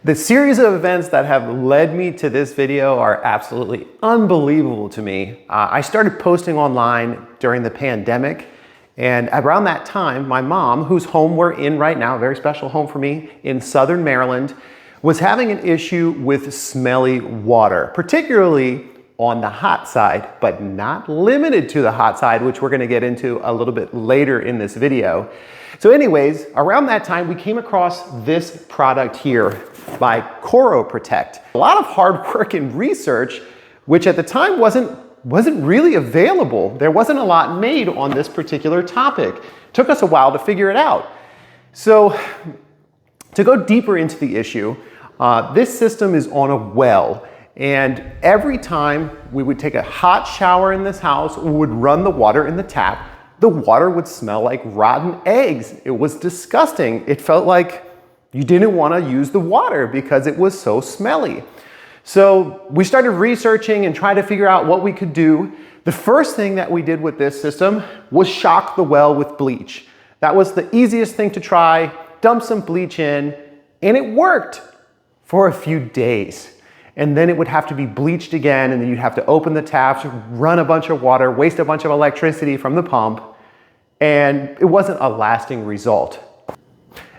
The series of events that have led me to this video are absolutely unbelievable to me. I started posting online during the pandemic, and around that time, my mom, whose home we're in right now, a very special home for me in Southern Maryland, was having an issue with smelly water, particularly on the hot side, but not limited to the hot side, which we're gonna get into a little bit later in this video. So anyways, around that time, we came across this product here by Corro-Protect. A lot of hard work and research, which at the time wasn't really available. There wasn't a lot made on this particular topic. It took us a while to figure it out. So to go deeper into the issue, this system is on a well. And every time we would take a hot shower in this house, we would run the water in the tap, the water would smell like rotten eggs. It was disgusting. It felt like you didn't want to use the water because it was so smelly. So we started researching and trying to figure out what we could do. The first thing that we did with this system was shock the well with bleach. That was the easiest thing to try. Dump some bleach in, and it worked for a few days. And then it would have to be bleached again, and then you'd have to open the taps, run a bunch of water, waste a bunch of electricity from the pump, and it wasn't a lasting result.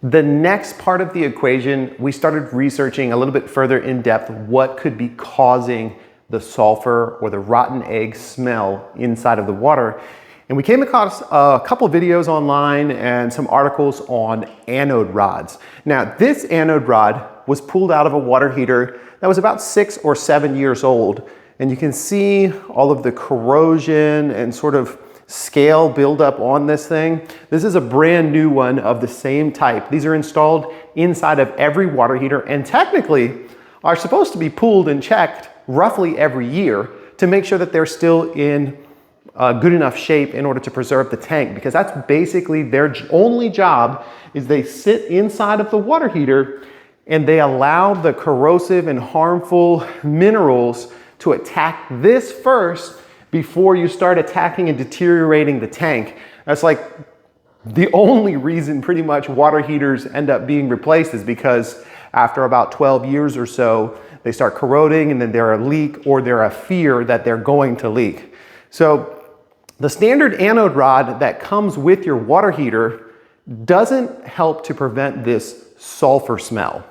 The next part of the equation, we started researching a little bit further in depth what could be causing the sulfur or the rotten egg smell inside of the water. And we came across a couple videos online and some articles on anode rods. Now, this anode rod was pulled out of a water heater that was about 6 or 7 years old. And you can see all of the corrosion and sort of scale buildup on this thing. This is a brand new one of the same type. These are installed inside of every water heater and technically are supposed to be pulled and checked roughly every year to make sure that they're still in good enough shape in order to preserve the tank, because that's basically their only job. Is they sit inside of the water heater and they allow the corrosive and harmful minerals to attack this first before you start attacking and deteriorating the tank. That's like the only reason pretty much water heaters end up being replaced, is because after about 12 years or so, they start corroding and then they're a leak or they're a fear that they're going to leak. So the standard anode rod that comes with your water heater doesn't help to prevent this sulfur smell.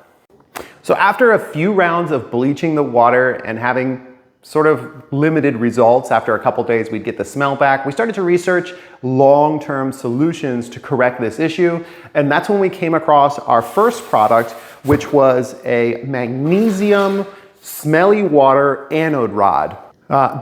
So after a few rounds of bleaching the water and having sort of limited results, after a couple days we'd get the smell back, we started to research long-term solutions to correct this issue. And that's when we came across our first product, which was a magnesium smelly water anode rod.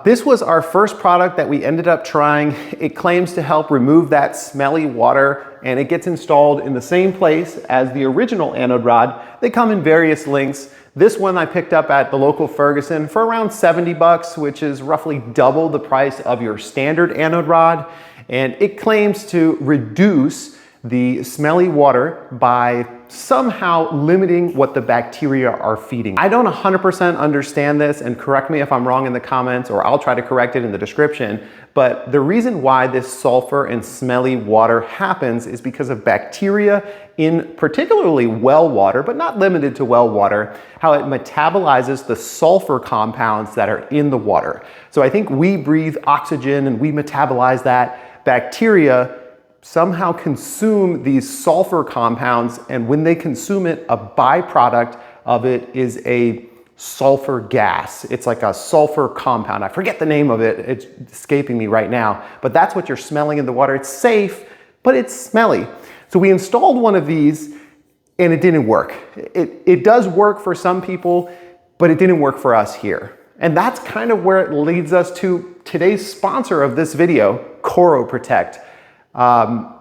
This was our first product that we ended up trying. It claims to help remove that smelly water, and it gets installed in the same place as the original anode rod. They come in various lengths. This one I picked up at the local Ferguson for around 70 bucks, which is roughly double the price of your standard anode rod. And it claims to reduce the smelly water by somehow limiting what the bacteria are feeding. I don't 100% understand this, and correct me if I'm wrong in the comments, or I'll try to correct it in the description. But the reason why this sulfur and smelly water happens is because of bacteria in particularly well water, but not limited to well water, how it metabolizes the sulfur compounds that are in the water. So I think we breathe oxygen and we metabolize that. Bacteria somehow consume these sulfur compounds, and when they consume it, a byproduct of it is a sulfur gas. It's like a sulfur compound. I forget the name of it. It's escaping me right now, but that's what you're smelling in the water. It's safe, but it's smelly. So we installed one of these and it didn't work. It does work for some people, but it didn't work for us here. And that's kind of where it leads us to today's sponsor of this video, Corro-Protect.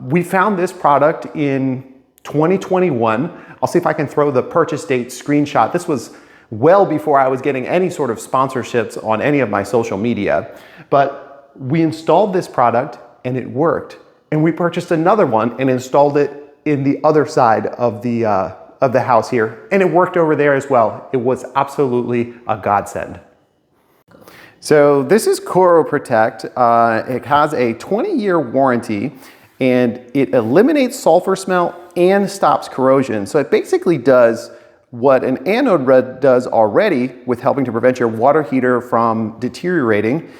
We found this product in 2021. I'll see if I can throw the purchase date screenshot. This was well before I was getting any sort of sponsorships on any of my social media. But we installed this product and it worked. And we purchased another one and installed it in the other side of the house here. And it worked over there as well. It was absolutely a godsend. So this is Corro-Protect. It has a 20-year warranty and it eliminates sulfur smell and stops corrosion. So it basically does what an anode rod does already with helping to prevent your water heater from deteriorating,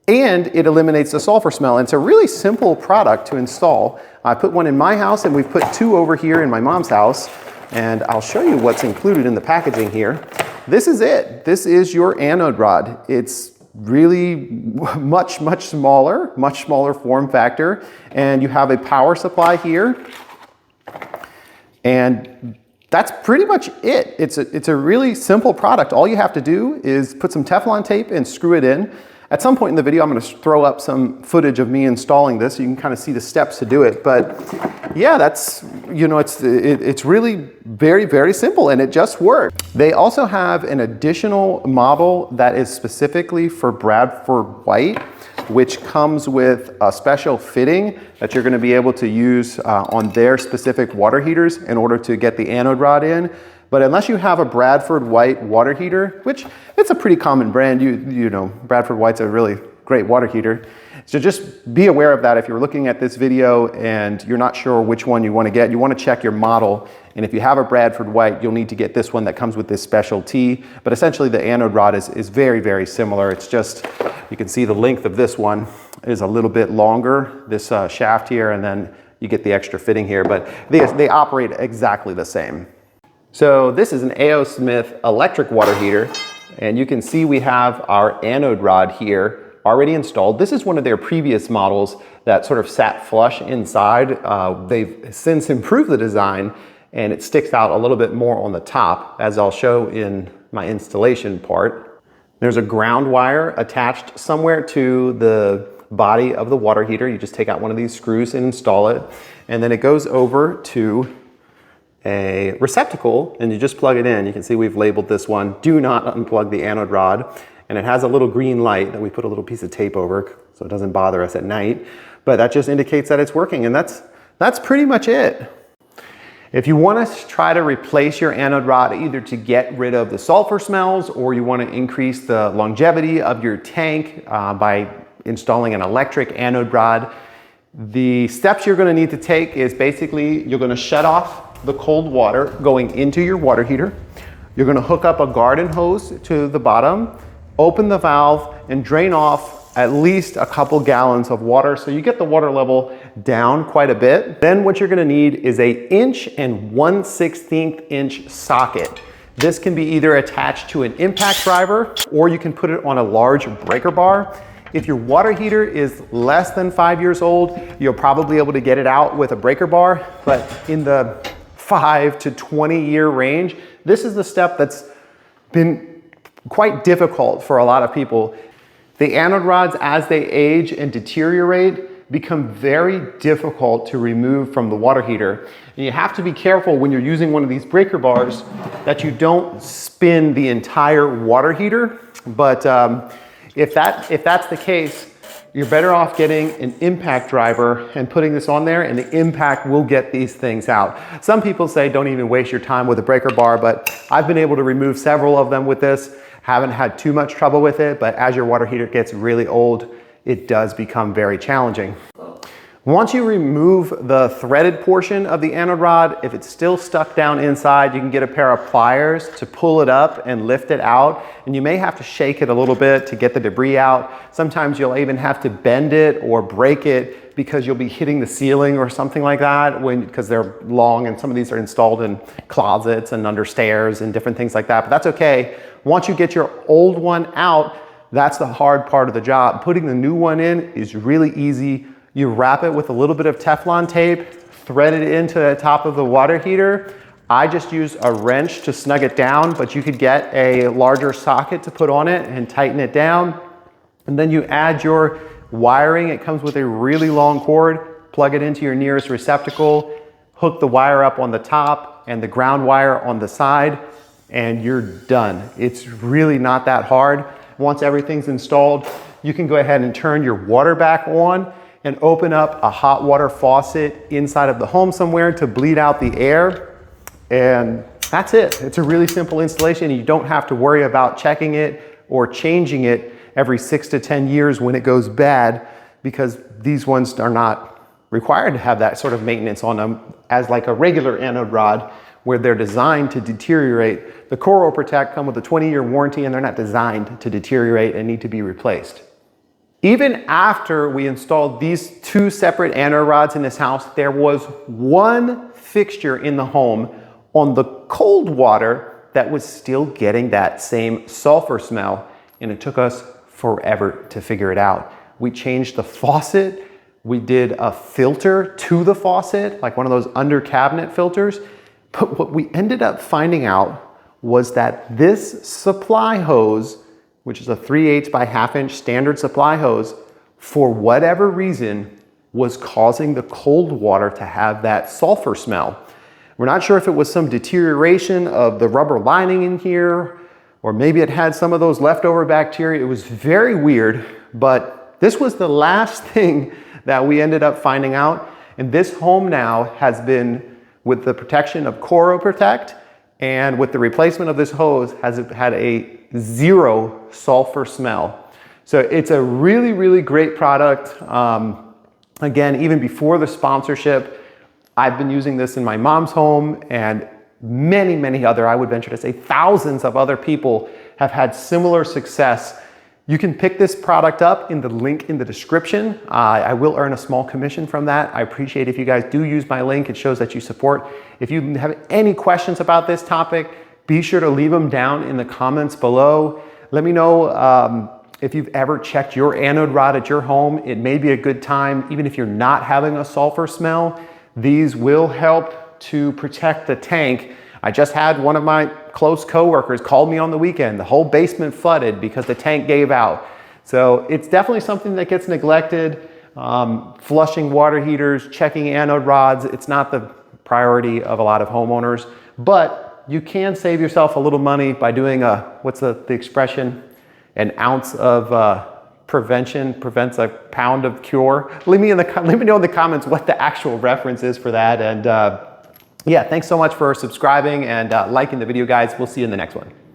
and it eliminates the sulfur smell. And it's a really simple product to install. I put one in my house and we've put two over here in my mom's house, and I'll show you what's included in the packaging here. This is it. This is your anode rod. It's really much smaller form factor, and you have a power supply here, and that's pretty much it. It's a really simple product. All you have to do is put some Teflon tape and screw it in. At some point in the video, I'm going to throw up some footage of me installing this so you can kind of see the steps to do it. But yeah, that's, you know, it's really very simple, and it just works. They also have an additional model that is specifically for Bradford White, which comes with a special fitting that you're going to be able to use on their specific water heaters in order to get the anode rod in. But unless you have a Bradford White water heater, which it's a pretty common brand, you know, Bradford White's a really great water heater. So just be aware of that if you're looking at this video and you're not sure which one you want to get. You want to check your model, and if you have a Bradford White, you'll need to get this one that comes with this special tee. But essentially the anode rod is very similar. It's just, you can see the length of this one is a little bit longer, this shaft here, and then you get the extra fitting here, but they operate exactly the same. So this is an A.O. Smith electric water heater, and you can see we have our anode rod here already installed. This is one of their previous models that sort of sat flush inside. They've since improved the design, and it sticks out a little bit more on the top, as I'll show in my installation part. There's a ground wire attached somewhere to the body of the water heater. You just take out one of these screws and install it, and then it goes over to a receptacle, and you just plug it in. You can see we've labeled this one, "Do not unplug the anode rod," and it has a little green light that we put a little piece of tape over so it doesn't bother us at night, but that just indicates that it's working, and that's pretty much it. If you want to try to replace your anode rod, either to get rid of the sulfur smells, or you want to increase the longevity of your tank by installing an electric anode rod, the steps you're going to need to take is basically you're going to shut off the cold water going into your water heater. You're going to hook up a garden hose to the bottom, open the valve, and drain off at least a couple gallons of water so you get the water level down quite a bit. Then what you're going to need is a 1/1/16 inch socket. This can be either attached to an impact driver, or you can put it on a large breaker bar. If your water heater is less than 5 years old, you'll probably be able to get it out with a breaker bar, but in the 5 to 20 year range, this is the step that's been quite difficult for a lot of people. The anode rods, as they age and deteriorate, become very difficult to remove from the water heater. And you have to be careful when you're using one of these breaker bars that you don't spin the entire water heater. But if that's the case, you're better off getting an impact driver and putting this on there, and the impact will get these things out. Some people say don't even waste your time with a breaker bar, but I've been able to remove several of them with this. Haven't had too much trouble with it, but as your water heater gets really old, it does become very challenging. Once you remove the threaded portion of the anode rod, if it's still stuck down inside, you can get a pair of pliers to pull it up and lift it out. And you may have to shake it a little bit to get the debris out. Sometimes you'll even have to bend it or break it because you'll be hitting the ceiling or something like that because they're long, and some of these are installed in closets and under stairs and different things like that, but that's okay. Once you get your old one out, that's the hard part of the job. Putting the new one in is really easy. You wrap it with a little bit of Teflon tape, thread it into the top of the water heater. I just use a wrench to snug it down, but you could get a larger socket to put on it and tighten it down. And then you add your wiring. It comes with a really long cord. Plug it into your nearest receptacle, hook the wire up on the top and the ground wire on the side, and you're done. It's really not that hard. Once everything's installed, you can go ahead and turn your water back on and open up a hot water faucet inside of the home somewhere to bleed out the air. And that's it. It's a really simple installation. You don't have to worry about checking it or changing it every 6 to 10 years when it goes bad, because these ones are not required to have that sort of maintenance on them as like a regular anode rod, where they're designed to deteriorate. The Corro-Protec come with a 20-year warranty and they're not designed to deteriorate and need to be replaced. Even after we installed these two separate anode rods in this house, there was one fixture in the home on the cold water that was still getting that same sulfur smell, and it took us forever to figure it out. We changed the faucet, we did a filter to the faucet, like one of those under cabinet filters, but what we ended up finding out was that this supply hose, which is a 3/8 by 1/2 inch standard supply hose, for whatever reason was causing the cold water to have that sulfur smell. We're not sure if it was some deterioration of the rubber lining in here, or maybe it had some of those leftover bacteria. It was very weird, but this was the last thing that we ended up finding out. And this home now has been, with the protection of Corro-Protect and with the replacement of this hose, has had a 0 sulfur smell. So it's a really, really great product. Again, even before the sponsorship, I've been using this in my mom's home, and many, many other, I would venture to say thousands of other people have had similar success. You can pick this product up in the link in the description. I will earn a small commission from that. I appreciate if you guys do use my link. It shows that you support. If you have any questions about this topic, be sure to leave them down in the comments below. Let me know if you've ever checked your anode rod at your home. It may be a good time, even if you're not having a sulfur smell. These will help to protect the tank. I just had one of my close coworkers call me on the weekend. The whole basement flooded because the tank gave out. So it's definitely something that gets neglected. Flushing water heaters, checking anode rods, it's not the priority of a lot of homeowners, but you can save yourself a little money by doing what's the expression? An ounce of prevention prevents a pound of cure. Let me know in the comments what the actual reference is for that. And yeah, thanks so much for subscribing and liking the video, guys. We'll see you in the next one.